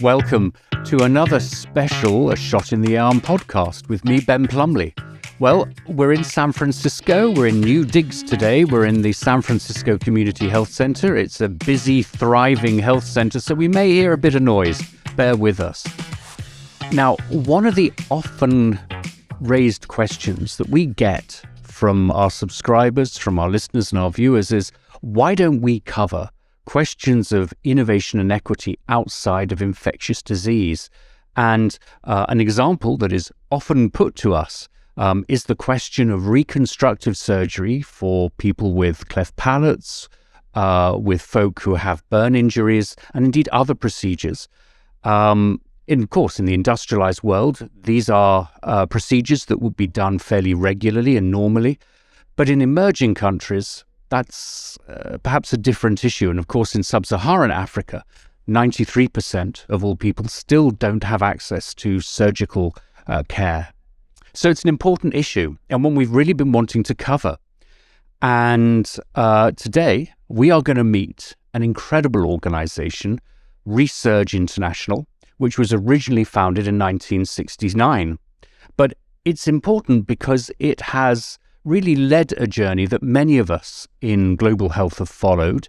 Welcome to another special A Shot in the Arm podcast with me, Ben Plumley. Well, we're in San Francisco. We're in New Digs today. We're in the San Francisco Community Health Center. It's a busy, thriving health center, so we may hear a bit of noise. Bear with us. Now, one of the often raised questions that we get from our subscribers, from our listeners and our viewers is, why don't we cover questions of innovation and equity outside of infectious disease? And an example that is often put to us is the question of reconstructive surgery for people with cleft palates, with folk who have burn injuries, and indeed other procedures. Of course, in the industrialized world, these are procedures that would be done fairly regularly and normally. But in emerging countries, that's perhaps a different issue. And of course, in sub-Saharan Africa, 93% of all people still don't have access to surgical care. So it's an important issue and one we've really been wanting to cover. And today, we are going to meet an incredible organization, ReSurge International, which was originally founded in 1969. But it's important because it has really led a journey that many of us in global health have followed,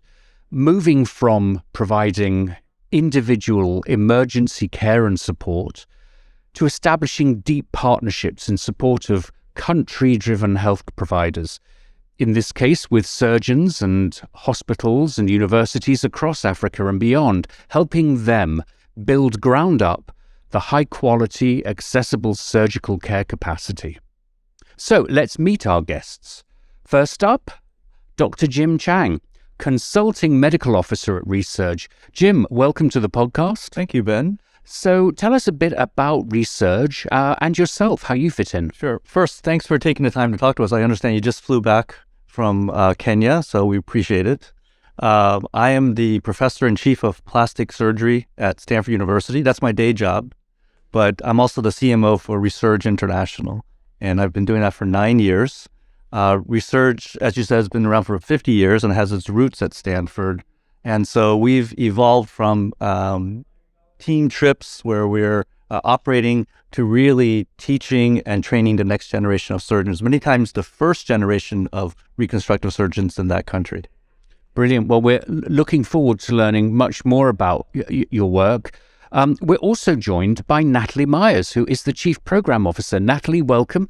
moving from providing individual emergency care and support to establishing deep partnerships in support of country-driven health providers, in this case with surgeons and hospitals and universities across Africa and beyond, helping them build ground up the high-quality, accessible surgical care capacity. So let's meet our guests. First up, Dr. Jim Chang, Consulting Medical Officer at ReSurge. Jim, welcome to the podcast. Thank you, Ben. So tell us a bit about ReSurge and yourself, how you fit in. Sure. First, thanks for taking the time to talk to us. I understand you just flew back from Kenya, so we appreciate it. I am the Professor in Chief of Plastic Surgery at Stanford University. That's my day job, but I'm also the CMO for ReSurge International, and I've been doing that for 9 years. ReSurge, as you said, has been around for 50 years and has its roots at Stanford. And so we've evolved from team trips where we're operating to really teaching and training the next generation of surgeons, many times the first generation of reconstructive surgeons in that country. Brilliant. Well, we're looking forward to learning much more about your work. We're also joined by Natalie Meyers, who is the Chief Program Officer. Natalie, welcome.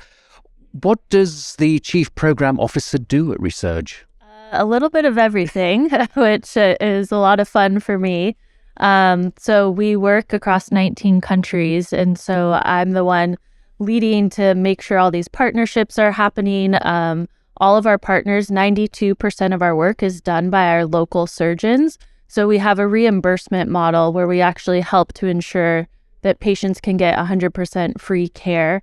What does the Chief Program Officer do at ReSurge? A little bit of everything, which is a lot of fun for me. So we work across 19 countries, and so I'm the one leading to make sure all these partnerships are happening. All of our partners, 92% of our work is done by our local surgeons. So we have a reimbursement model where we actually help to ensure that patients can get 100% free care.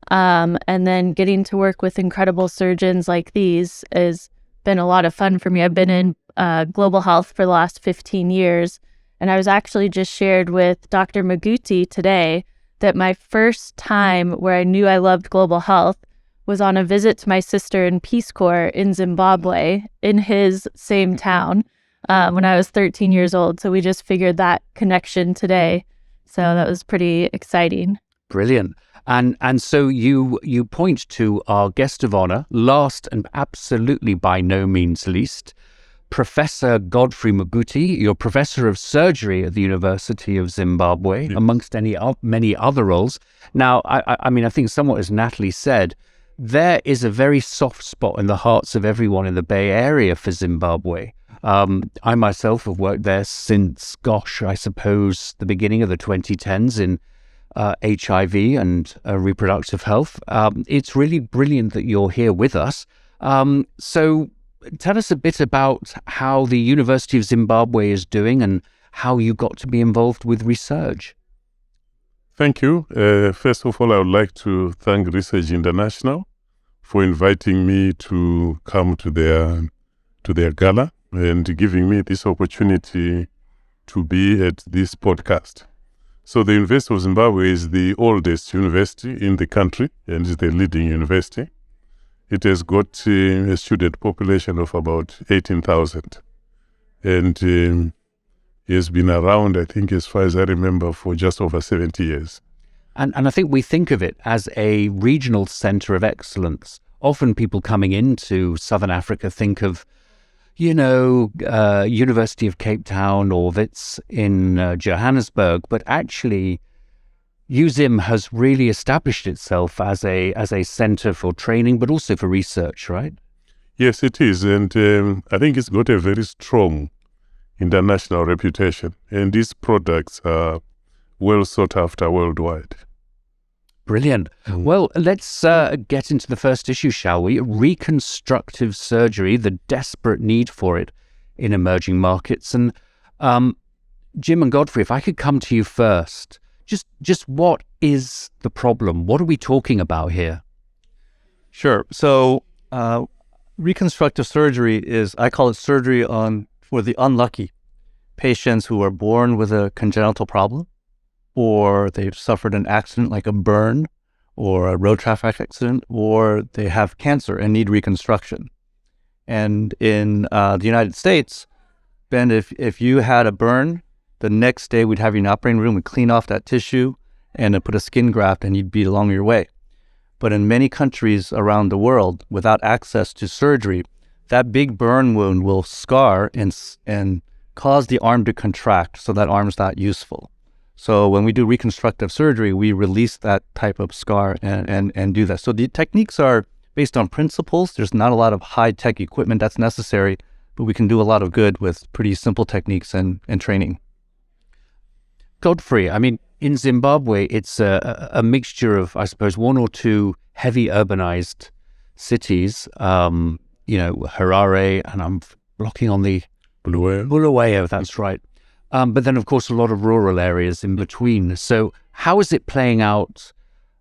And then getting to work with incredible surgeons like these has been a lot of fun for me. I've been in global health for the last 15 years. And I was actually just shared with Dr. Muguti today that my first time where I knew I loved global health was on a visit to my sister in Peace Corps in Zimbabwe, in his same town, when I was 13 years old. So we just figured that connection today. So that was pretty exciting. Brilliant. And so you point to our guest of honor, last and absolutely by no means least, Professor Godfrey Muguti. You're Professor of Surgery at the University of Zimbabwe, yes, amongst many other roles. Now, I mean, I think somewhat as Natalie said, there is a very soft spot in the hearts of everyone in the Bay Area for Zimbabwe. I myself have worked there since, I suppose, the beginning of the 2010s in HIV and reproductive health. It's really brilliant that you're here with us. So tell us a bit about how the University of Zimbabwe is doing and how you got to be involved with ReSurge. Thank you. First of all, I would like to thank ReSurge International for inviting me to come to their gala and giving me this opportunity to be at this podcast. So the University of Zimbabwe is the oldest university in the country and is the leading university. It has got a student population of about 18,000. And has been around, I think, as far as I remember, for just over 70 years. And I think we think of it as a regional center of excellence. Often people coming into Southern Africa think of, University of Cape Town or Wits in Johannesburg, but actually UZIM has really established itself as a center for training, but also for research, right? Yes, it is. And I think it's got a very strong international reputation. And these products are well sought after worldwide. Brilliant. Well, let's get into the first issue, shall we? Reconstructive surgery, the desperate need for it in emerging markets. And Jim and Godfrey, if I could come to you first, just what is the problem? What are we talking about here? Sure. So reconstructive surgery is, I call it surgery for the unlucky patients who are born with a congenital problem, or they've suffered an accident like a burn or a road traffic accident, or they have cancer and need reconstruction. And in the United States, Ben, if you had a burn, the next day we'd have you in the operating room, we'd clean off that tissue and then put a skin graft and you'd be along your way. But in many countries around the world, without access to surgery, that big burn wound will scar and cause the arm to contract, so that arm's not useful. So when we do reconstructive surgery, we release that type of scar and do that. So the techniques are based on principles. There's not a lot of high-tech equipment that's necessary, but we can do a lot of good with pretty simple techniques and training. Godfrey, I mean, in Zimbabwe, it's a mixture of, I suppose, one or two heavy urbanized cities, Harare, and I'm blocking on the Bulawayo, that's right. But then, of course, a lot of rural areas in between. So how is it playing out,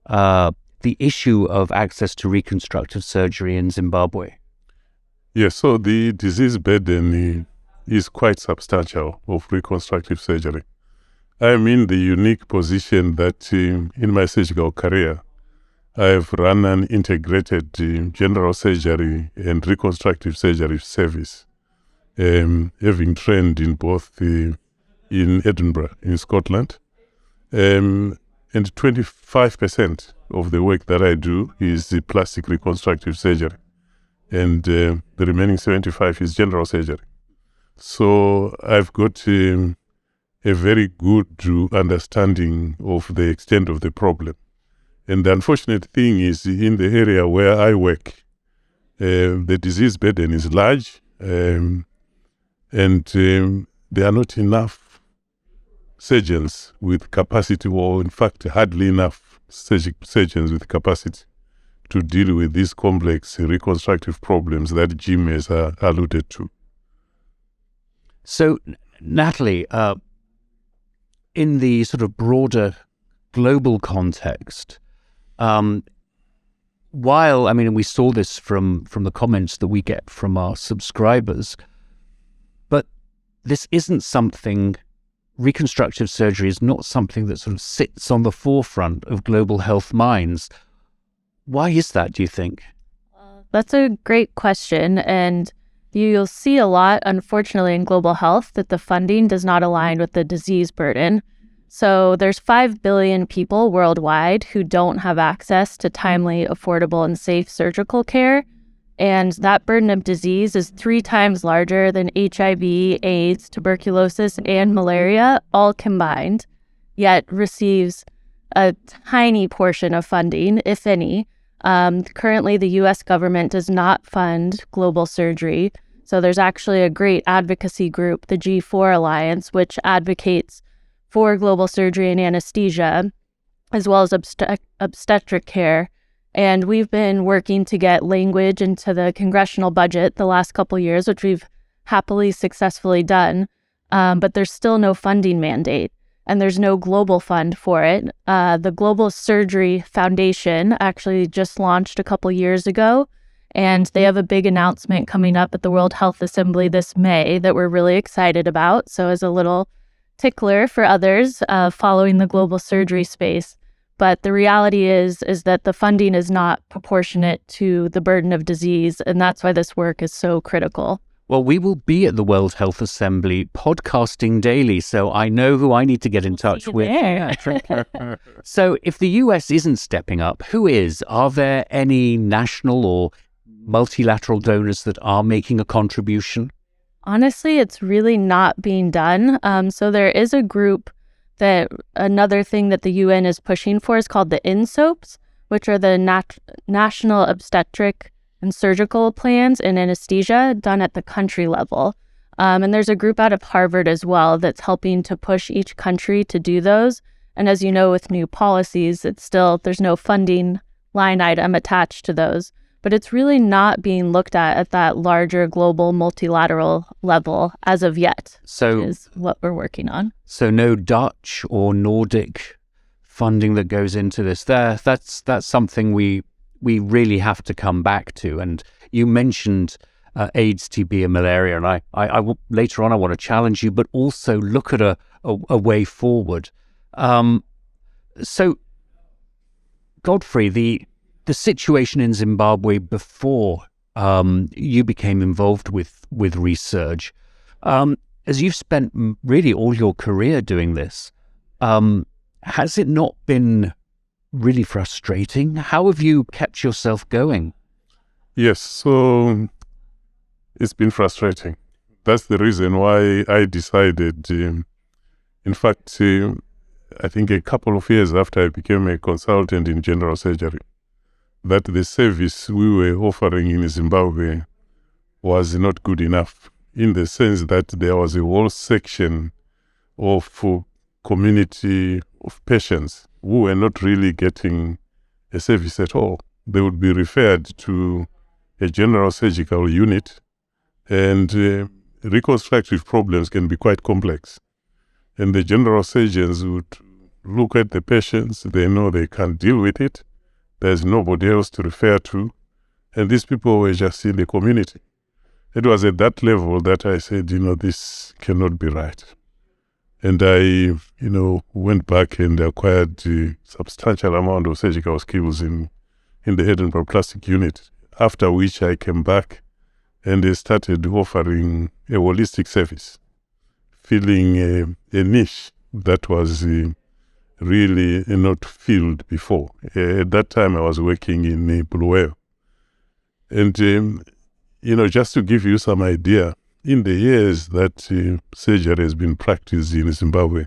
the issue of access to reconstructive surgery in Zimbabwe? Yes, so the disease burden is quite substantial of reconstructive surgery. I'm in the unique position that in my surgical career, I've run an integrated general surgery and reconstructive surgery service, having trained in both in Edinburgh, in Scotland. And 25% of the work that I do is the plastic reconstructive surgery. And the remaining 75% is general surgery. So I've got a very good understanding of the extent of the problem. And the unfortunate thing is, in the area where I work, the disease burden is large, and there are not enough surgeons with capacity, or in fact, hardly enough surgeons with capacity to deal with these complex reconstructive problems that Jim has alluded to. So, Natalie, in the sort of broader global context, while, I mean, we saw this from the comments that we get from our subscribers, but this isn't something, reconstructive surgery is not something that sort of sits on the forefront of global health minds. Why is that, do you think? That's a great question. And you'll see a lot, unfortunately, in global health that the funding does not align with the disease burden. So there's 5 billion people worldwide who don't have access to timely, affordable, and safe surgical care. And that burden of disease is 3 times larger than HIV, AIDS, tuberculosis, and malaria all combined, yet receives a tiny portion of funding, if any. Currently, the U.S. government does not fund global surgery. So there's actually a great advocacy group, the G4 Alliance, which advocates for global surgery and anesthesia, as well as obstetric care. And we've been working to get language into the congressional budget the last couple of years, which we've happily successfully done. But there's still no funding mandate, and there's no global fund for it. The Global Surgery Foundation actually just launched a couple years ago, and they have a big announcement coming up at the World Health Assembly this May that we're really excited about. So as a little tickler for others following the global surgery space. But the reality is that the funding is not proportionate to the burden of disease, and that's why this work is so critical. Well, we will be at the World Health Assembly podcasting daily, so I know who I need to get in touch with. So if the US isn't stepping up, who is? Are there any national or multilateral donors that are making a contribution? Honestly, it's really not being done. So there is a group that another thing that the UN is pushing for is called the INSOPs, which are the National Obstetric and Surgical Plans in Anesthesia done at the country level. And there's a group out of Harvard as well that's helping to push each country to do those. And as you know, with new policies, there's no funding line item attached to those. But it's really not being looked at that larger global multilateral level as of yet, So which is what we're working on. So no Dutch or Nordic funding that goes into this. That's something we really have to come back to. And you mentioned AIDS, TB, and malaria, and I will, later on I want to challenge you, but also look at a way forward. So, Godfrey, the situation in Zimbabwe before you became involved with ReSurge, as you've spent really all your career doing this, has it not been really frustrating? How have you kept yourself going? Yes, so it's been frustrating. That's the reason why I decided, in fact, I think a couple of years after I became a consultant in general surgery, that the service we were offering in Zimbabwe was not good enough, in the sense that there was a whole section of community of patients who were not really getting a service at all. They would be referred to a general surgical unit, and reconstructive problems can be quite complex. And the general surgeons would look at the patients, they know they can't deal with it, there's nobody else to refer to, and these people were just in the community. It was at that level that I said, this cannot be right. And I, went back and acquired a substantial amount of surgical skills in the Edinburgh plastic unit, after which I came back and they started offering a holistic service, filling a niche that was really not filled before. At that time, I was working in Bulawayo. And, just to give you some idea, in the years that surgery has been practiced in Zimbabwe,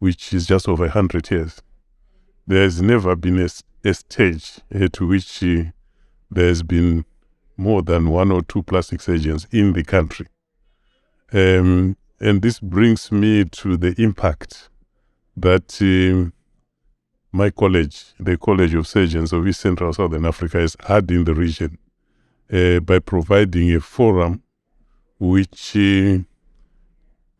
which is just over 100 years, there has never been a stage to which there's been more than one or two plastic surgeons in the country. And this brings me to the impact that my college, the College of Surgeons of East Central Southern Africa, has had in the region by providing a forum which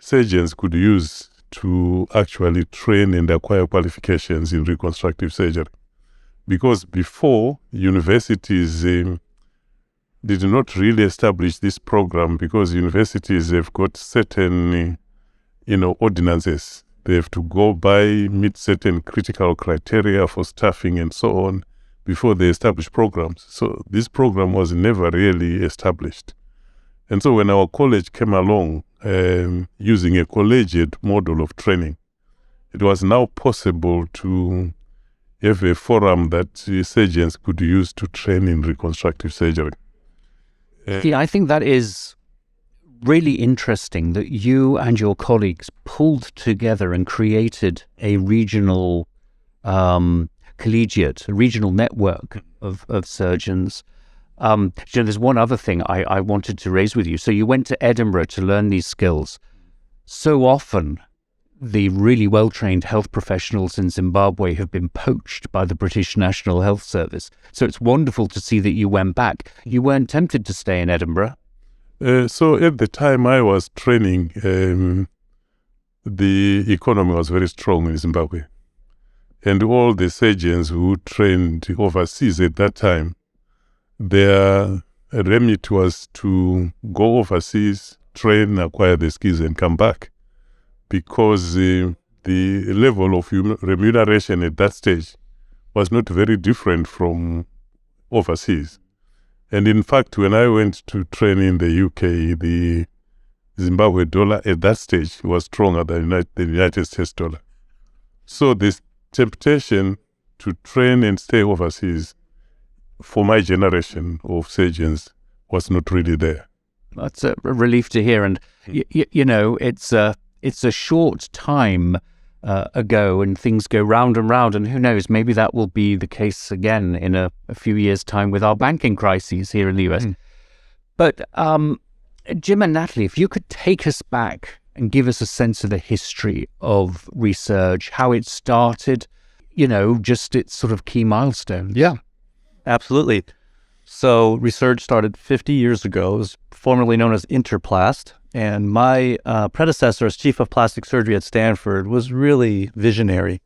surgeons could use to actually train and acquire qualifications in reconstructive surgery. Because before, universities did not really establish this program, because universities have got certain, ordinances. They have to go by, meet certain critical criteria for staffing and so on before they establish programs. So this program was never really established. And so when our college came along using a collegiate model of training, it was now possible to have a forum that surgeons could use to train in reconstructive surgery. See, I think that is really interesting that you and your colleagues pulled together and created a regional collegiate, a regional network of surgeons. There's one other thing I wanted to raise with you. So you went to Edinburgh to learn these skills. So often, the really well-trained health professionals in Zimbabwe have been poached by the British National Health Service. So it's wonderful to see that you went back. You weren't tempted to stay in Edinburgh? So at the time I was training, the economy was very strong in Zimbabwe. And all the surgeons who trained overseas at that time, their remit was to go overseas, train, acquire the skills and come back. Because the level of remuneration at that stage was not very different from overseas. And in fact, when I went to train in the UK, the Zimbabwe dollar at that stage was stronger than the United States dollar. So this temptation to train and stay overseas for my generation of surgeons was not really there. That's a relief to hear. And, you know, it's a short time ago, and things go round and round. And who knows, maybe that will be the case again in a few years' time with our banking crises here in the US. But Jim and Natalie, if you could take us back and give us a sense of the history of ReSurge, how it started, you know, just its sort of key milestones. Yeah, absolutely. So ReSurge started 50 years ago. It was formerly known as Interplast. And my predecessor as chief of plastic surgery at Stanford was really visionary.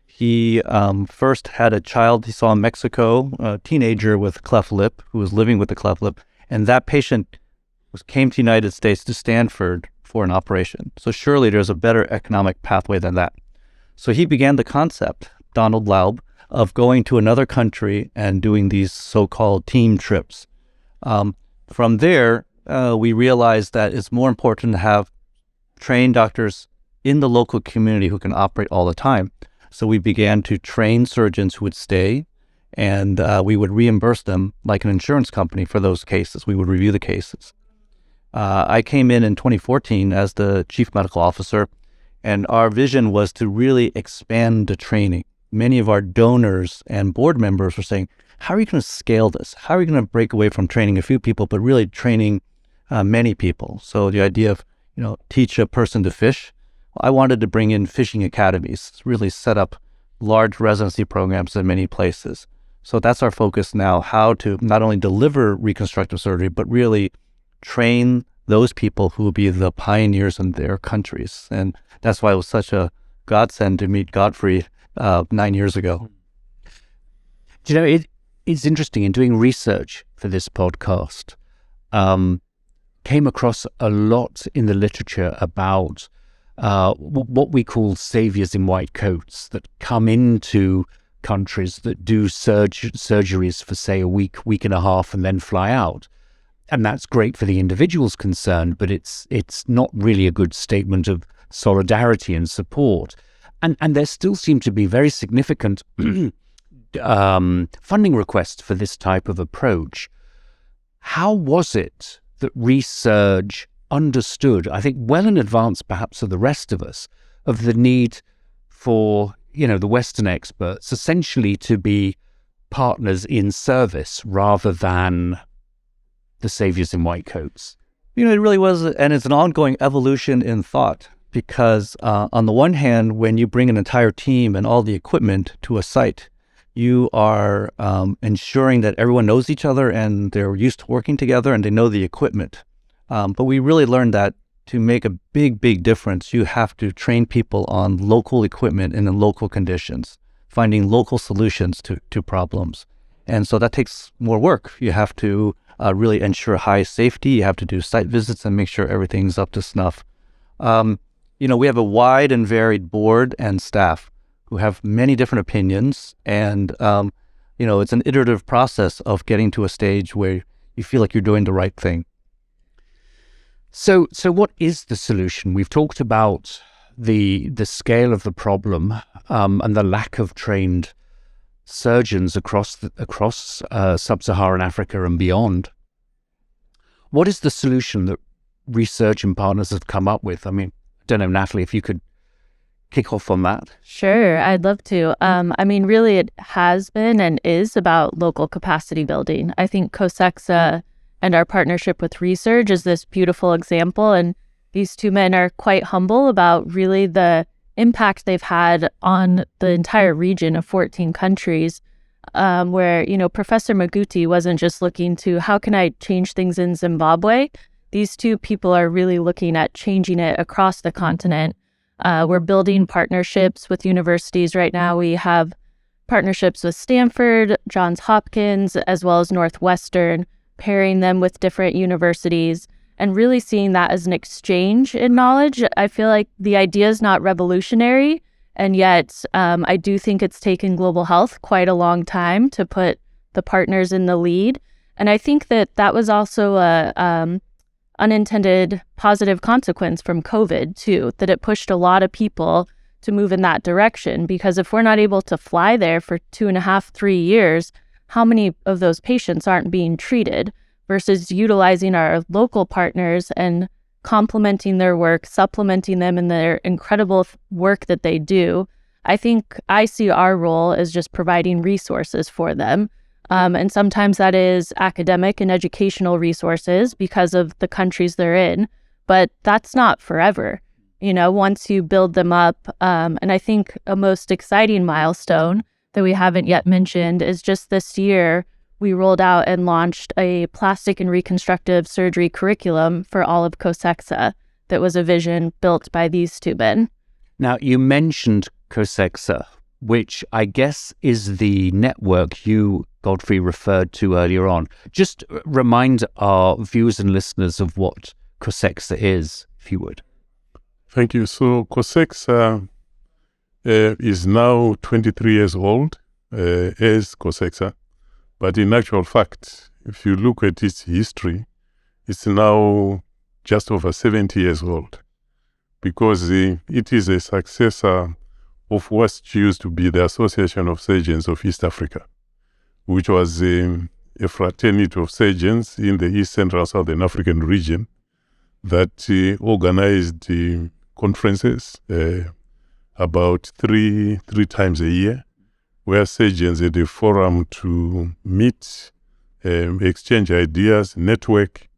He first had a child he saw in Mexico, a teenager with cleft lip who was living with the cleft lip. And that patient came to the United States to Stanford for an operation. So surely there's a better economic pathway than that. So he began the concept, Donald Laub, of going to another country and doing these so-called team trips. From there, we realized that it's more important to have trained doctors in the local community who can operate all the time. So we began to train surgeons who would stay, and we would reimburse them like an insurance company for those cases. We would review the cases. I came in 2014 as the chief medical officer, and our vision was to really expand the training. Many of our donors and board members were saying, how are you going to scale this? How are you going to break away from training a few people, but really training many people? So the idea of, you know, teach a person to fish. I wanted to bring in fishing academies, really set up large residency programs in many places. So that's our focus now, how to not only deliver reconstructive surgery, but really train those people who will be the pioneers in their countries. And that's why it was such a godsend to meet Godfrey 9 years ago. Do you know, it's interesting in doing research for this podcast, came across a lot in the literature about what we call saviors in white coats that come into countries that do surgeries for, say, a week and a half and then fly out. And that's great for the individuals concerned, but it's not really a good statement of solidarity and support. And there still seem to be very significant funding requests for this type of approach. How was it that ReSurge understood, I think well in advance perhaps of the rest of us, of the need for, you know, the Western experts essentially to be partners in service rather than the saviors in white coats? You know, it really was, and it's an ongoing evolution in thought, because on the one hand, when you bring an entire team and all the equipment to a site, you are ensuring that everyone knows each other and they're used to working together and they know the equipment. But we really learned that to make a big difference, you have to train people on local equipment and in local conditions, finding local solutions to problems. And so that takes more work. You have to really ensure high safety. You have to do site visits and make sure everything's up to snuff. You know, we have a wide and varied board and staff who have many different opinions. And, you know, it's an iterative process of getting to a stage where you feel like you're doing the right thing. So what is the solution? We've talked about the scale of the problem and the lack of trained surgeons across sub-Saharan Africa and beyond. What is the solution that ReSurge and partners have come up with? I mean, I don't know, Natalie, if you could kick off on that. Sure, I'd love to. I mean, really, it has been and is about local capacity building. I think COSEXA and our partnership with ReSurge is this beautiful example. And these two men are quite humble about really the impact they've had on the entire region of 14 countries, where, you know, Professor Muguti wasn't just looking to how can I change things in Zimbabwe. These two people are really looking at changing it across the continent. We're building partnerships with universities right now. We have partnerships with Stanford, Johns Hopkins, as well as Northwestern, pairing them with different universities and really seeing that as an exchange in knowledge. I feel like the idea is not revolutionary, and yet I do think it's taken global health quite a long time to put the partners in the lead. And I think that was also a unintended positive consequence from COVID too, that it pushed a lot of people to move in that direction. Because if we're not able to fly there for 2.5, 3 years, how many of those patients aren't being treated versus utilizing our local partners and complementing their work, supplementing them in their incredible work that they do. I think I see our role as just providing resources for them. And sometimes that is academic and educational resources because of the countries they're in, but that's not forever. Once you build them up, and I think a most exciting milestone that we haven't yet mentioned is just this year, we rolled out and launched a plastic and reconstructive surgery curriculum for all of COSEXA that was a vision built by these two men. Now, you mentioned COSEXA, which I guess is the network you, Godfrey, referred to earlier on. Just remind our viewers and listeners of what COSEXA is, if you would. Thank you. So COSEXA is now 23 years old as COSEXA. But in actual fact, if you look at its history, it's now just over 70 years old, because it is a successor of what used to be the Association of Surgeons of East Africa, which was a fraternity of surgeons in the East Central Southern African region that organized conferences about three times a year, where surgeons had a forum to meet, exchange ideas, network,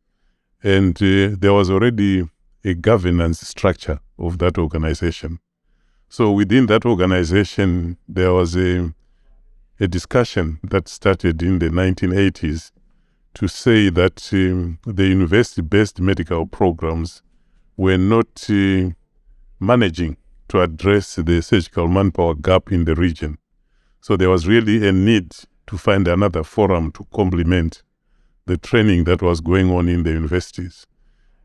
and there was already a governance structure of that organization. So within that organization, there was a discussion that started in the 1980s to say that the university-based medical programs were not managing to address the surgical manpower gap in the region. So there was really a need to find another forum to complement the training that was going on in the universities.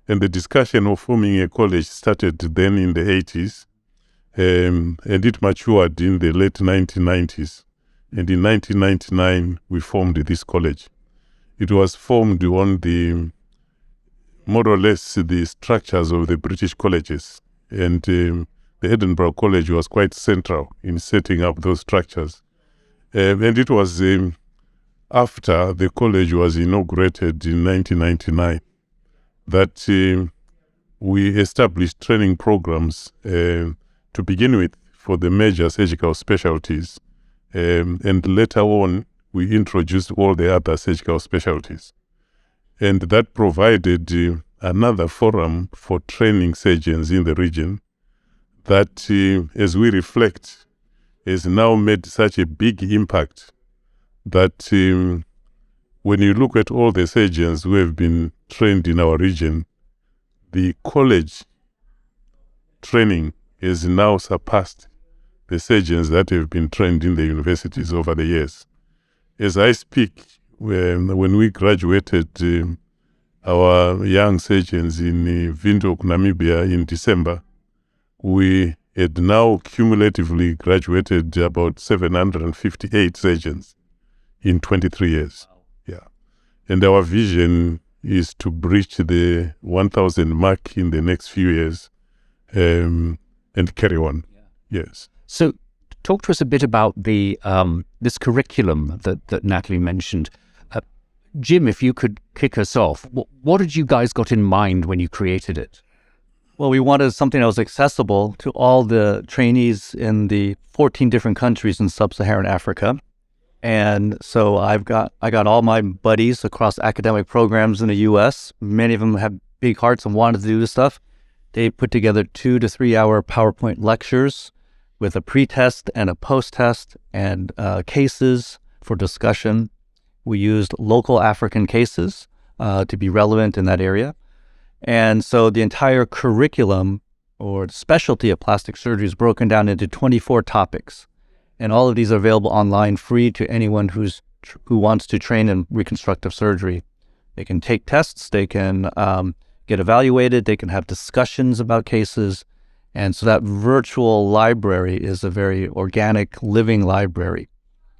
And the discussion of forming a college started then in the 80s, and it matured in the late 1990s. And in 1999, we formed this college. It was formed on the, more or less, the structures of the British colleges. And the Edinburgh College was quite central in setting up those structures. And it was after the college was inaugurated in 1999 that we established training programs to begin with for the major surgical specialties. And later on, we introduced all the other surgical specialties. And that provided another forum for training surgeons in the region that, as we reflect, has now made such a big impact that when you look at all the surgeons who have been trained in our region, the college training has now surpassed the surgeons that have been trained in the universities over the years. As I speak, when we graduated our young surgeons in Windhoek, Namibia in December, we had now cumulatively graduated about 758 surgeons in 23 years. Yeah. And our vision is to breach the 1,000 mark in the next few years and carry on. Yeah. Yes. So talk to us a bit about the this curriculum that Natalie mentioned. Jim, if you could kick us off, what did you guys got in mind when you created it? Well, we wanted something that was accessible to all the trainees in the 14 different countries in sub-Saharan Africa. And so I got all my buddies across academic programs in the U.S. Many of them have big hearts and wanted to do this stuff. They put together 2 to 3 hour PowerPoint lectures with a pre-test and a post-test and cases for discussion. We used local African cases to be relevant in that area. And so the entire curriculum or specialty of plastic surgery is broken down into 24 topics. And all of these are available online, free to anyone who wants to train in reconstructive surgery. They can take tests, they can get evaluated, they can have discussions about cases. And so that virtual library is a very organic, living library.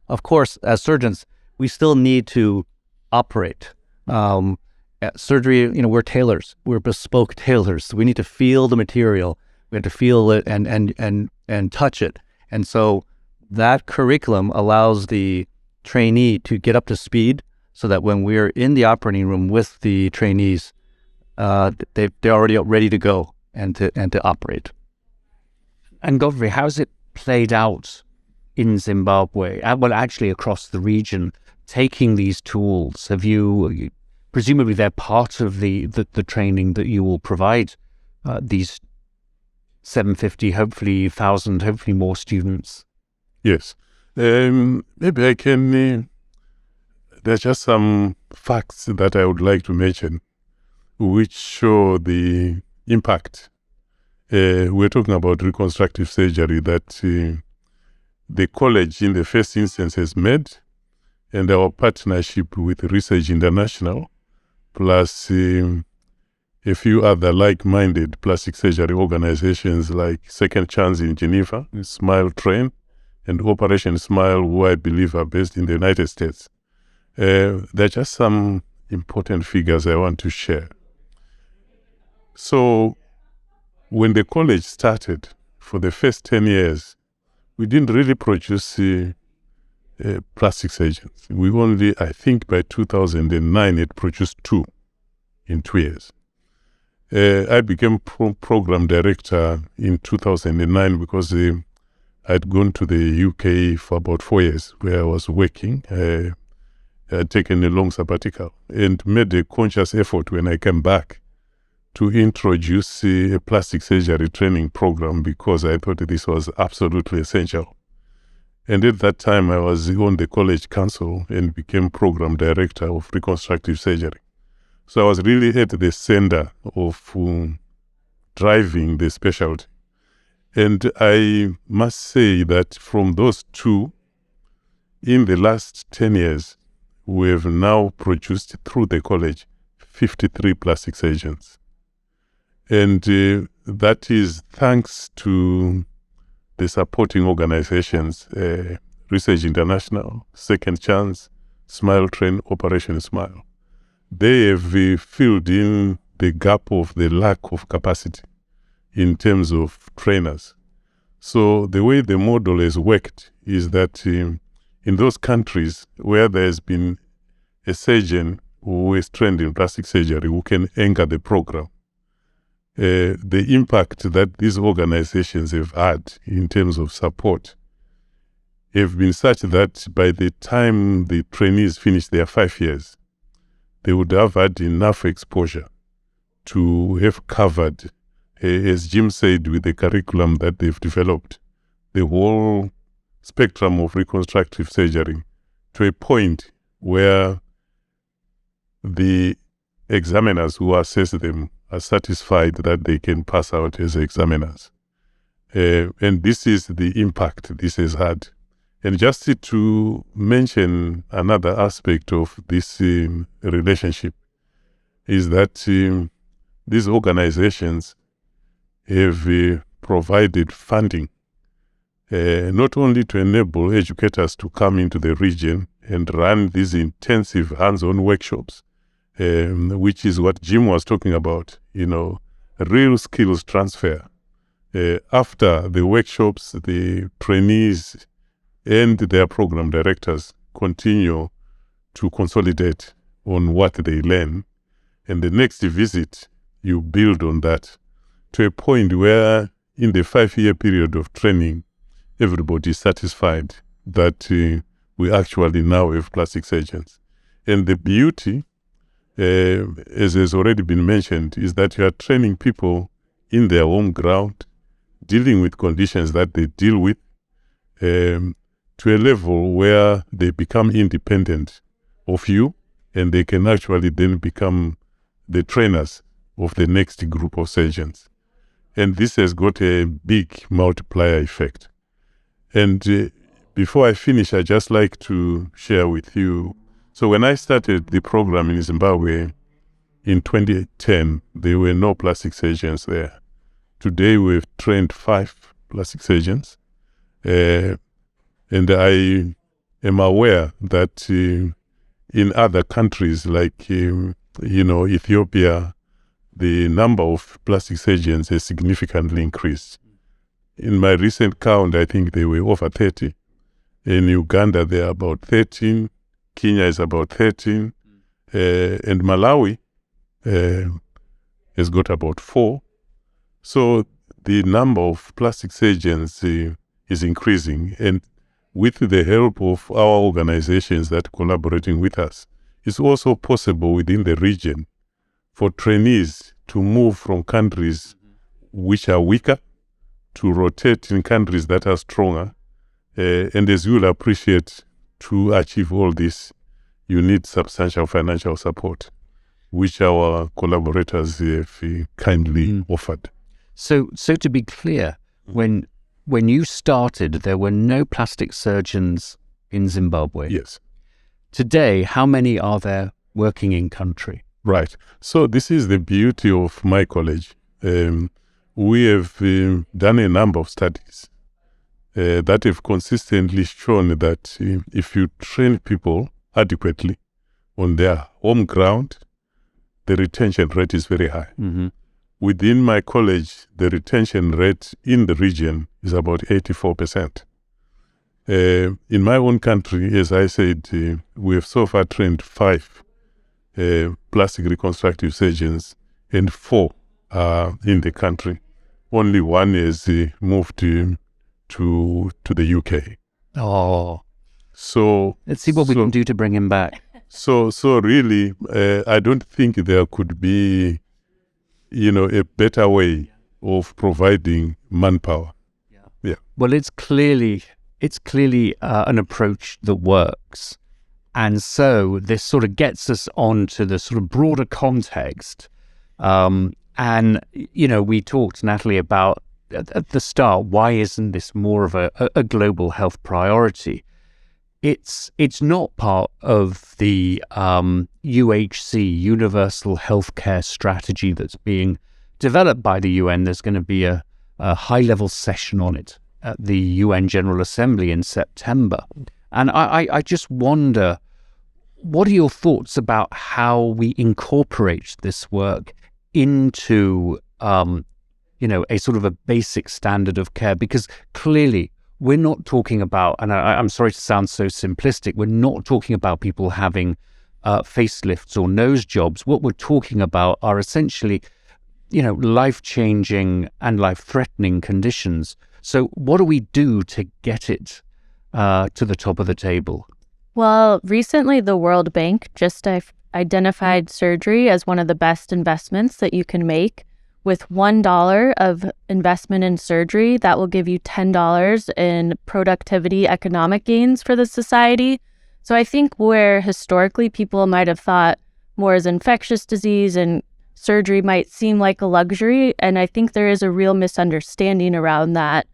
Of course, as surgeons, we still need to operate. Surgery, we're tailors. We're bespoke tailors. We need to feel the material. We have to feel it and touch it. And so that curriculum allows the trainee to get up to speed so that when we're in the operating room with the trainees, they're already ready to go and to operate. And Godfrey, how's it played out in Zimbabwe? Well, actually across the region, taking these tools. Have you, presumably they're part of the training that you will provide these 750, hopefully 1,000, hopefully more students? Yes. Maybe I can, there's just some facts that I would like to mention which show the impact. We're talking about reconstructive surgery that the college in the first instance has made, and our partnership with ReSurge International, plus a few other like-minded plastic surgery organizations like Second Chance in Geneva, Smile Train, and Operation Smile, who I believe are based in the United States. There are just some important figures I want to share. So when the college started, for the first 10 years, we didn't really produce plastic surgeons. We only, I think by 2009, it produced 2 in 2 years. I became program director in 2009 because I'd gone to the UK for about 4 years where I was working. I'd taken a long sabbatical and made a conscious effort when I came back to introduce a plastic surgery training program because I thought this was absolutely essential. And at that time, I was on the college council and became program director of reconstructive surgery. So I was really at the center of driving the specialty. And I must say that from those 2, in the last 10 years, we have now produced through the college 53 plastic surgeons. And that is thanks to the supporting organizations, ReSurge International, Second Chance, Smile Train, Operation Smile. They have filled in the gap of the lack of capacity in terms of trainers. So the way the model has worked is that in those countries where there has been a surgeon who is trained in plastic surgery who can anchor the program, the impact that these organizations have had in terms of support have been such that by the time the trainees finish their 5 years, they would have had enough exposure to have covered, as Jim said, with the curriculum that they've developed, the whole spectrum of reconstructive surgery to a point where the examiners who assess them are satisfied that they can pass out as examiners. And this is the impact this has had. And just to mention another aspect of this relationship is that these organizations have provided funding not only to enable educators to come into the region and run these intensive hands-on workshops, which is what Jim was talking about, real skills transfer. After the workshops, the trainees and their program directors continue to consolidate on what they learn. And the next visit, you build on that to a point where in the 5-year period of training, everybody is satisfied that we actually now have plastic surgeons. And the beauty, as has already been mentioned, is that you are training people in their home ground, dealing with conditions that they deal with, to a level where they become independent of you, and they can actually then become the trainers of the next group of surgeons. And this has got a big multiplier effect. And before I finish, I'd just like to share with you. So when I started the program in Zimbabwe in 2010, there were no plastic surgeons there. Today, we've trained 5 plastic surgeons. And I am aware that in other countries like, Ethiopia, the number of plastic surgeons has significantly increased. In my recent count, I think they were over 30. In Uganda, they are about 13. Kenya is about 13. And Malawi has got about 4. So the number of plastic surgeons is increasing. And with the help of our organizations that are collaborating with us, it's also possible within the region for trainees to move from countries which are weaker to rotate in countries that are stronger. And as you'll appreciate, to achieve all this, you need substantial financial support, which our collaborators have kindly offered. So to be clear, when you started, there were no plastic surgeons in Zimbabwe. Yes. Today, how many are there working in country? Right. So this is the beauty of my college. We have done a number of studies that have consistently shown that if you train people adequately on their home ground, the retention rate is very high. Mm-hmm. Within my college, the retention rate in the region is about 84%. In my own country, as I said, we have so far trained 5 plastic reconstructive surgeons, and 4 are in the country. Only 1 has moved to the UK. Oh, so let's see what we can do to bring him back. So really, I don't think there could be, a better way of providing manpower. Yeah. Well, it's clearly an approach that works. And so this sort of gets us on to the sort of broader context. And, we talked, Natalie, about at the start, why isn't this more of a global health priority? It's not part of the UHC, Universal Healthcare Strategy, that's being developed by the UN. There's going to be a high-level session on it at the UN General Assembly in September. And I just wonder, what are your thoughts about how we incorporate this work into, a sort of a basic standard of care? Because clearly we're not talking about, and I'm sorry to sound so simplistic, we're not talking about people having facelifts or nose jobs. What we're talking about are essentially, life-changing and life-threatening conditions. So what do we do to get it to the top of the table? Well, recently the World Bank just identified surgery as one of the best investments that you can make. With $1 of investment in surgery, that will give you $10 in productivity economic gains for the society. So I think where historically people might have thought more as infectious disease and surgery might seem like a luxury, and I think there is a real misunderstanding around that,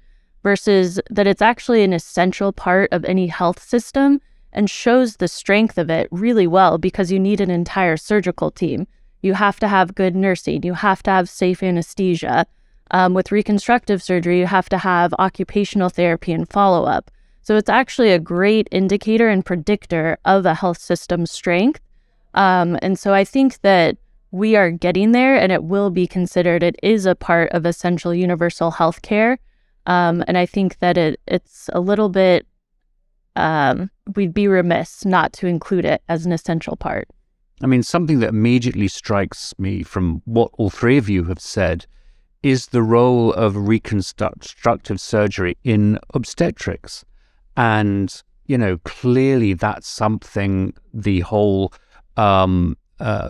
versus that it's actually an essential part of any health system and shows the strength of it really well, because you need an entire surgical team. You have to have good nursing. You have to have safe anesthesia. With reconstructive surgery, you have to have occupational therapy and follow-up. So it's actually a great indicator and predictor of a health system's strength. And so I think that we are getting there, and it will be considered. It is a part of essential universal health care. And I think that it's a little bit, we'd be remiss not to include it as an essential part. I mean, something that immediately strikes me from what all 3 of you have said is the role of reconstructive surgery in obstetrics. And, clearly that's something the whole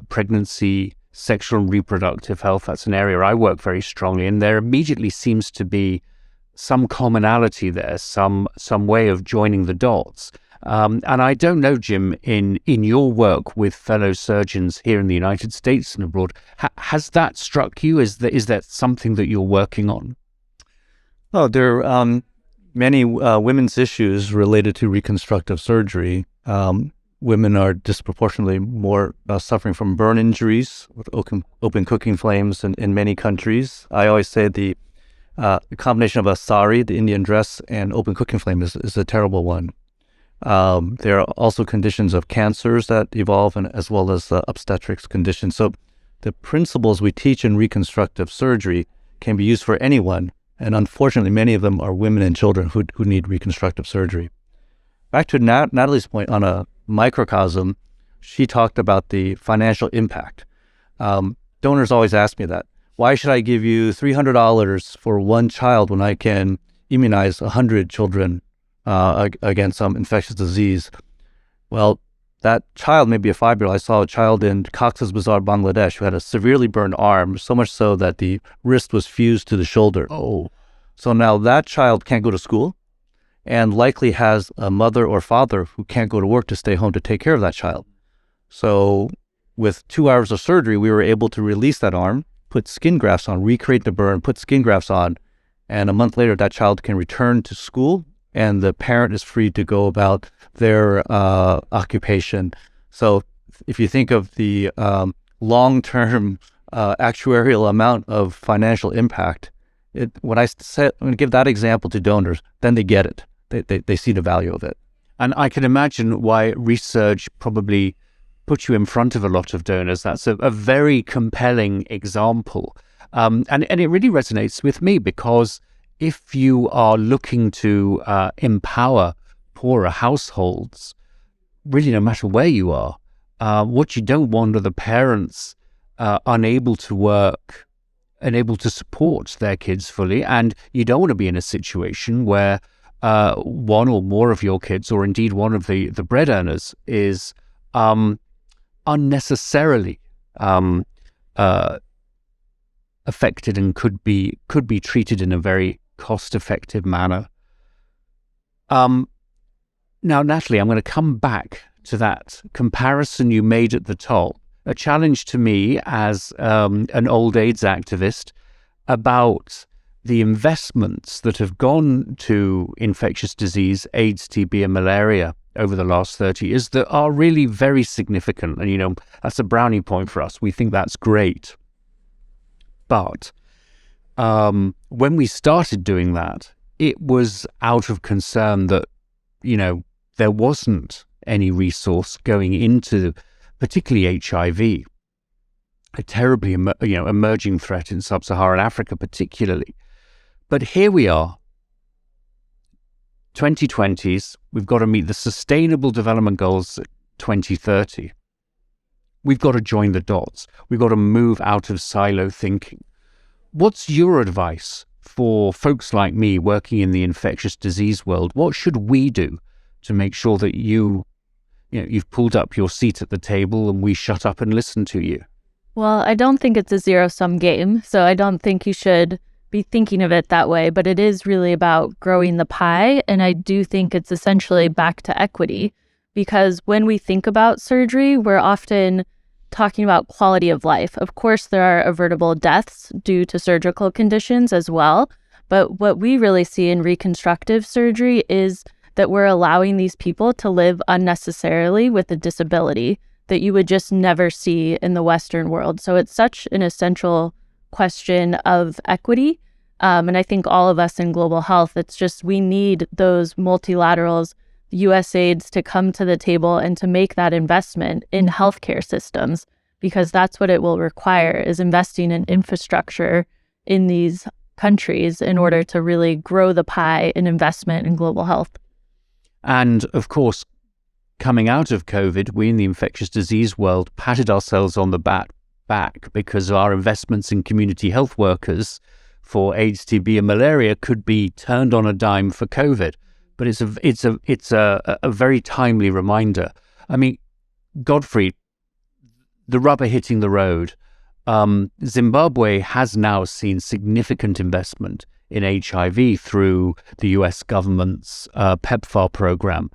pregnancy, sexual and reproductive health, that's an area I work very strongly in. There immediately seems to be some commonality there, some way of joining the dots. And I don't know, Jim, in your work with fellow surgeons here in the United States and abroad, has that struck you? Is that something that you're working on? Oh, there are many women's issues related to reconstructive surgery. Women are disproportionately more suffering from burn injuries with open cooking flames in many countries. I always say the combination of a sari, the Indian dress, and open cooking flame is a terrible one. There are also conditions of cancers that evolve, and as well as obstetrics conditions. So the principles we teach in reconstructive surgery can be used for anyone, and unfortunately, many of them are women and children who need reconstructive surgery. Back to Natalie's point on a microcosm, she talked about the financial impact. Donors always ask me that. Why should I give you $300 for one child when I can immunize 100 children against some infectious disease? Well, that child may be a 5-year-old. I saw a child in Cox's Bazar, Bangladesh, who had a severely burned arm, so much so that the wrist was fused to the shoulder. Oh. So now that child can't go to school and likely has a mother or father who can't go to work to stay home to take care of that child. So with 2 hours of surgery, we were able to release that arm, put skin grafts on, recreate the burn, put skin grafts on, and a month later, that child can return to school, and the parent is free to go about their occupation. So if you think of the long-term actuarial amount of financial impact, when I give that example to donors, then they get it. They see the value of it. And I can imagine why ReSurge probably put you in front of a lot of donors. That's a very compelling example. And it really resonates with me, because if you are looking to empower poorer households, really no matter where you are, what you don't want are the parents unable to work, unable to support their kids fully. And you don't want to be in a situation where one or more of your kids, or indeed one of the bread earners, is unnecessarily affected and could be treated in a very cost-effective manner. Now, Natalie, I'm going to come back to that comparison you made at the top, a challenge to me as an old AIDS activist about the investments that have gone to infectious disease, AIDS, TB, and malaria over the last 30 years that are really very significant. And, that's a brownie point for us. We think that's great. But when we started doing that, it was out of concern that, there wasn't any resource going into particularly HIV, a terribly emerging threat in sub-Saharan Africa particularly. But here we are, 2020s, we've got to meet the Sustainable Development Goals at 2030. We've got to join the dots. We've got to move out of silo thinking. What's your advice for folks like me working in the infectious disease world? What should we do to make sure that you've pulled up your seat at the table and we shut up and listen to you? Well, I don't think it's a zero-sum game, so I don't think you should be thinking of it that way, but it is really about growing the pie, and I do think it's essentially back to equity, because when we think about surgery, we're often talking about quality of life. Of course, there are avertible deaths due to surgical conditions as well, but what we really see in reconstructive surgery is that we're allowing these people to live unnecessarily with a disability that you would just never see in the Western world. So it's such an essential question of equity. And I think all of us in global health, it's just we need those multilaterals, USAIDs to come to the table and to make that investment in healthcare systems, because that's what it will require, is investing in infrastructure in these countries in order to really grow the pie in investment in global health. And of course, coming out of COVID, we in the infectious disease world patted ourselves on the back because our investments in community health workers for AIDS, TB, and malaria could be turned on a dime for COVID. But it's a very timely reminder. I mean, Godfrey, the rubber hitting the road. Zimbabwe has now seen significant investment in HIV through the US government's PEPFAR program.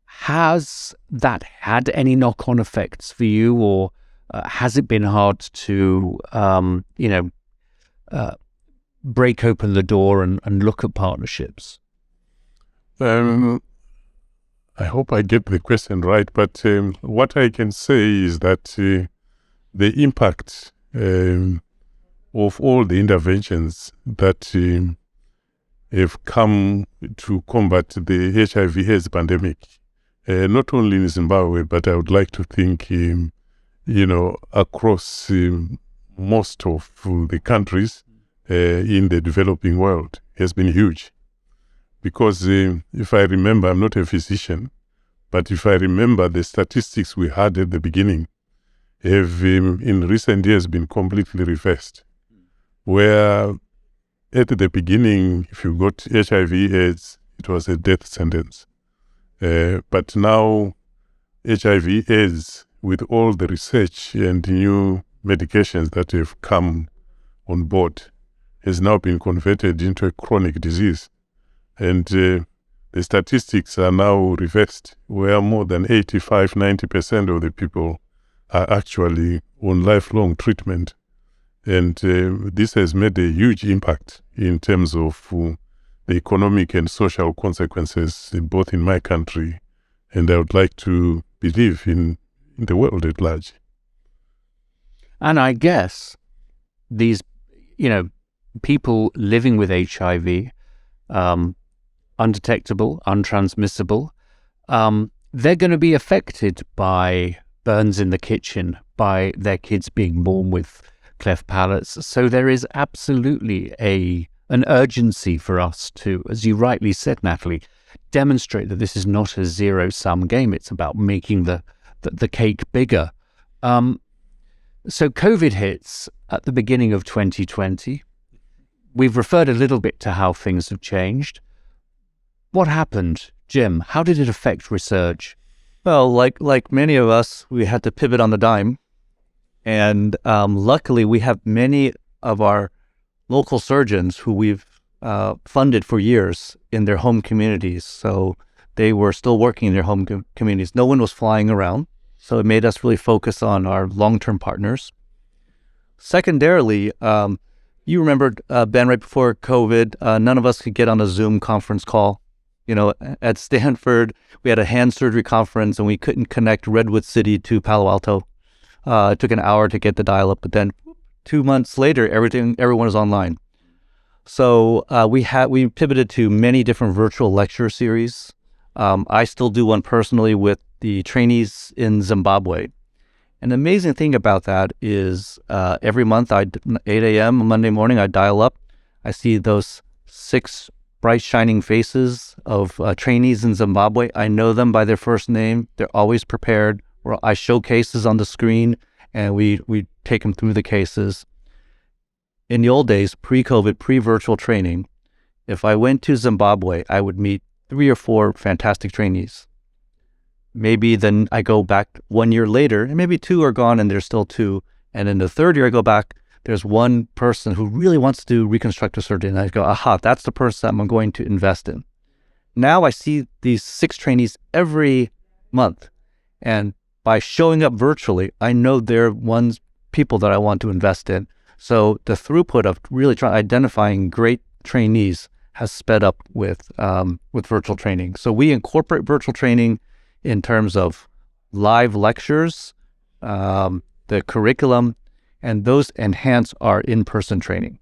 Has that had any knock-on effects for you, or has it been hard to, break open the door and look at partnerships? I hope I get the question right, but what I can say is that the impact of all the interventions that have come to combat the HIV/AIDS pandemic not only in Zimbabwe, but I would like to think, across most of the countries in the developing world has been huge. Because if I remember, I'm not a physician, but if I remember the statistics we had at the beginning have in recent years been completely reversed. Where at the beginning, if you got HIV/AIDS, it was a death sentence. But now HIV/AIDS, with all the research and new medications that have come on board, has now been converted into a chronic disease. And the statistics are now reversed, where more than 85-90% of the people are actually on lifelong treatment. And this has made a huge impact in terms of the economic and social consequences, both in my country, and I would like to believe in the world at large. And I guess these, people living with HIV, undetectable, untransmissible, they're going to be affected by burns in the kitchen, by their kids being born with cleft palates. So there is absolutely an urgency for us to, as you rightly said, Natalie, demonstrate that this is not a zero-sum game. It's about making the cake bigger. So COVID hits at the beginning of 2020. We've referred a little bit to how things have changed. What happened, Jim? How did it affect ReSurge? Well, like many of us, we had to pivot on the dime. And luckily, we have many of our local surgeons who we've funded for years in their home communities. So they were still working in their home communities. No one was flying around. So it made us really focus on our long-term partners. Secondarily, you remember, Ben, right before COVID, none of us could get on a Zoom conference call. At Stanford, we had a hand surgery conference and we couldn't connect Redwood City to Palo Alto. It took an hour to get the dial-up, but then 2 months later, everyone is online. So we pivoted to many different virtual lecture series. I still do one personally with the trainees in Zimbabwe. And the amazing thing about that is every month, 8 a.m. Monday morning, I dial up. I see those 6 bright shining faces of trainees in Zimbabwe. I know them by their first name. They're always prepared. I show cases on the screen, and we take them through the cases. In the old days, pre-COVID, pre-virtual training, if I went to Zimbabwe, I would meet 3 or 4 fantastic trainees. Maybe then I go back 1 year later, and maybe 2 are gone, and there's still 2. And in the 3rd year I go back, there's one person who really wants to do reconstructive surgery, and I go, aha, that's the person I'm going to invest in. Now I see these 6 trainees every month, and by showing up virtually, I know they're people that I want to invest in. So the throughput of really identifying great trainees has sped up with virtual training. So we incorporate virtual training in terms of live lectures, the curriculum, and those enhance our in-person training.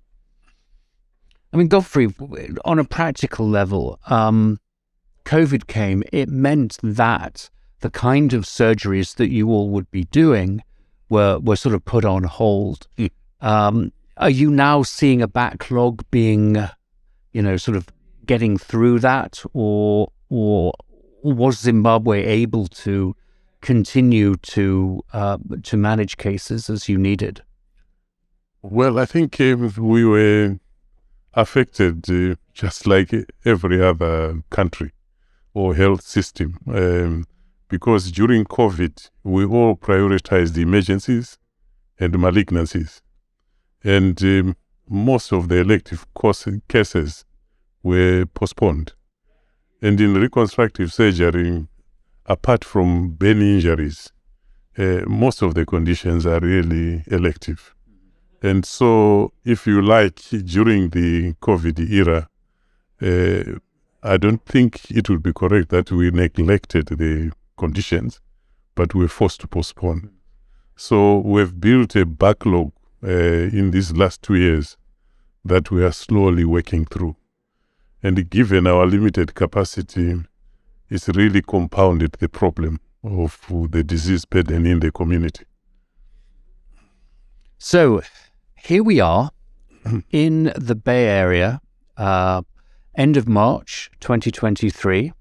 I mean, Godfrey, on a practical level, COVID came. It meant that the kind of surgeries that you all would be doing were sort of put on hold. Are you now seeing a backlog being, sort of getting through that, or was Zimbabwe able to continue to manage cases as you needed? Well, I think we were affected just like every other country or health system, because during COVID, we all prioritized the emergencies and malignancies. And most of the elective cases were postponed. And in reconstructive surgery, apart from burn injuries, most of the conditions are really elective. And so, if you like, during the COVID era, I don't think it would be correct that we neglected the conditions, but we're forced to postpone. So we've built a backlog in these last 2 years that we are slowly working through. And given our limited capacity, it's really compounded the problem of the disease burden in the community. So here we are in the Bay Area, end of March 2023.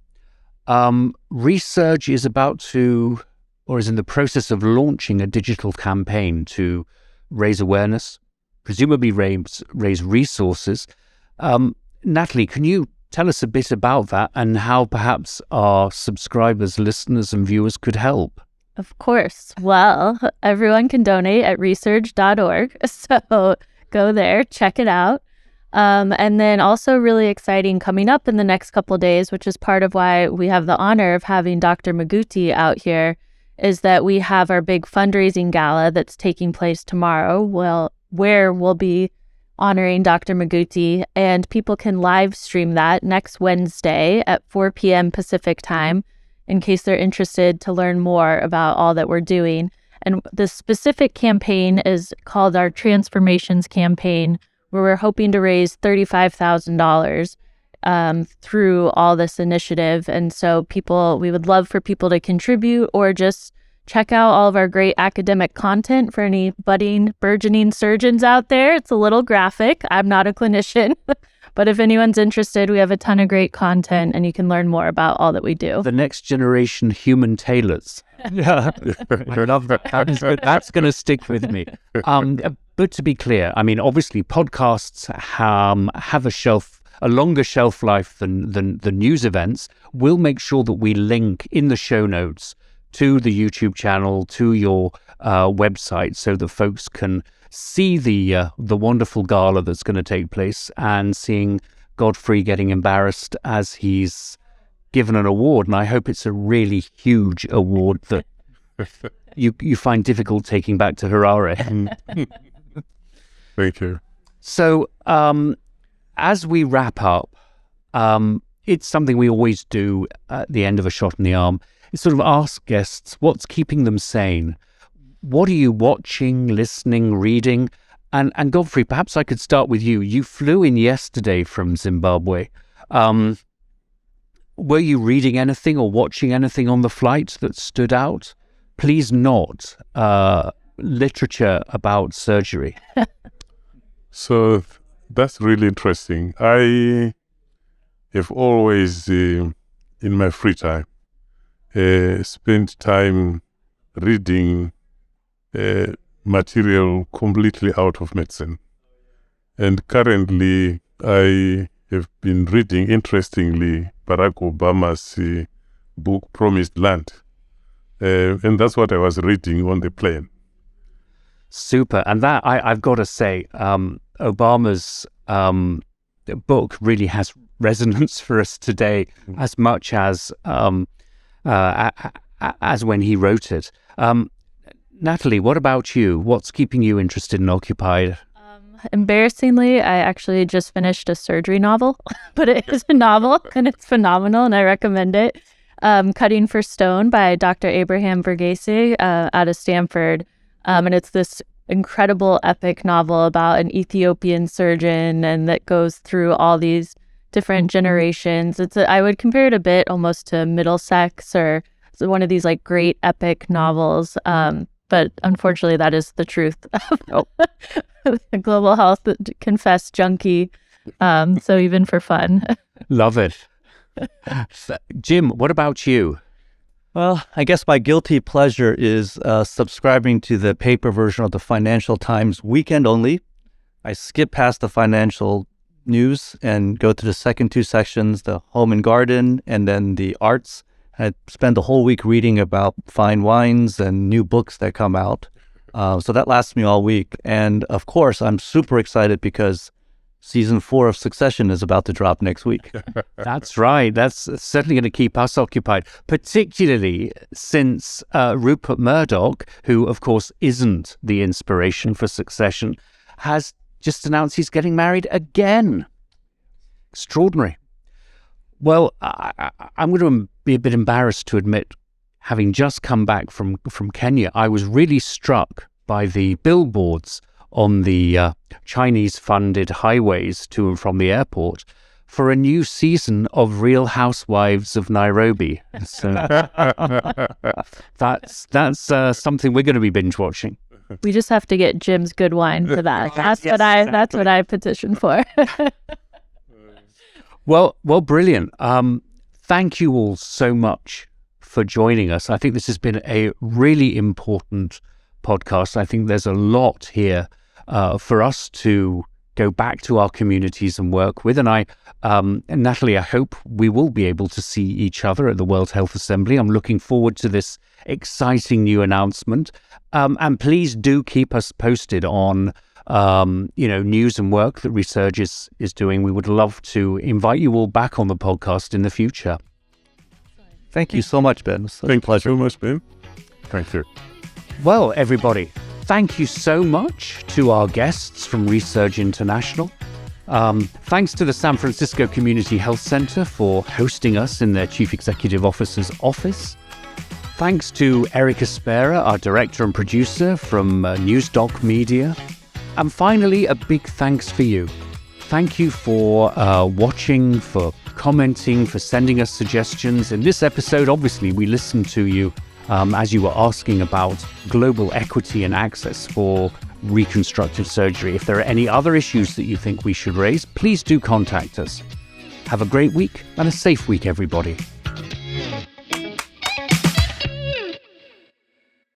ReSurge is about to, or is in the process of launching a digital campaign to raise awareness, presumably raise resources. Natalie, can you tell us a bit about that and how perhaps our subscribers, listeners and viewers could help? Of course. Well, everyone can donate at resurge.org. So go there, check it out. And then also really exciting coming up in the next couple of days, which is part of why we have the honor of having Dr. Muguti out here, is that we have our big fundraising gala that's taking place tomorrow, where we'll be honoring Dr. Muguti, and people can live stream that next Wednesday at 4 p.m. Pacific time, in case they're interested to learn more about all that we're doing. And the specific campaign is called our Transformations Campaign, where we're hoping to raise $35,000 through all this initiative. And so we would love for people to contribute or just check out all of our great academic content for any burgeoning surgeons out there. It's a little graphic. I'm not a clinician, but if anyone's interested, we have a ton of great content and you can learn more about all that we do. The next generation human tailors. Yeah. I love that. That's going to stick with me. But to be clear, I mean, obviously podcasts have a longer shelf life than the news events. We'll make sure that we link in the show notes to the YouTube channel, to your website, so that folks can see the wonderful gala that's going to take place and seeing Godfrey getting embarrassed as he's given an award. And I hope it's a really huge award that you find difficult taking back to Harare. Thank you. So as we wrap up, it's something we always do at the end of A Shot in the Arm. It's sort of ask guests what's keeping them sane. What are you watching, listening, reading? And Godfrey, perhaps I could start with you. You flew in yesterday from Zimbabwe. Were you reading anything or watching anything on the flight that stood out? Please not literature about surgery. So that's really interesting. I have always, in my free time, spent time reading material completely out of medicine. And currently, I have been reading, interestingly, Barack Obama's book, Promised Land. And that's what I was reading on the plane. Super. And that, I've got to say, Obama's book really has resonance for us today, as much as when he wrote it. Natalie, what about you? What's keeping you interested and occupied? Embarrassingly, I actually just finished a surgery novel, but it is a novel and it's phenomenal and I recommend it. Cutting for Stone by Dr. Abraham Verghese out of Stanford. And it's this incredible epic novel about an Ethiopian surgeon and that goes through all these different generations. I would compare it a bit almost to Middlesex or one of these like great epic novels. But unfortunately, that is the truth of the global health confessed junkie. So even for fun. Love it. Jim, what about you? Well, I guess my guilty pleasure is subscribing to the paper version of the Financial Times Weekend Only. I skip past the financial news and go to the second two sections, the home and garden, and then the arts. I spend the whole week reading about fine wines and new books that come out. So that lasts me all week. And of course, I'm super excited because season 4 of Succession is about to drop next week. That's right. That's certainly going to keep us occupied, particularly since Rupert Murdoch, who of course isn't the inspiration for Succession, has just announced he's getting married again. Extraordinary. Well, I'm going to be a bit embarrassed to admit, having just come back from Kenya, I was really struck by the billboards on the Chinese-funded highways to and from the airport, for a new season of Real Housewives of Nairobi. So that's something we're going to be binge watching. We just have to get Jim's good wine for that. That's what I petitioned for. Well, brilliant. Thank you all so much for joining us. I think this has been a really important podcast. I think there's a lot here for us to go back to our communities and work with. And Natalie, I hope we will be able to see each other at the World Health Assembly. I'm looking forward to this exciting new announcement. And please do keep us posted on news and work that ReSurge is doing. We would love to invite you all back on the podcast in the future. Thank you so much, Ben. Thank you so much, Ben. Thank you. Well, everybody, thank you so much to our guests from ReSurge International. Thanks to the San Francisco Community Health Center for hosting us in their Chief Executive Officer's office. Thanks to Eric Espera, our director and producer from NewsDoc Media. And finally, a big thanks for you. Thank you for watching, for commenting, for sending us suggestions. In this episode, obviously, we listened to you as you were asking about global equity and access for reconstructive surgery. If there are any other issues that you think we should raise, please do contact us. Have a great week and a safe week, everybody.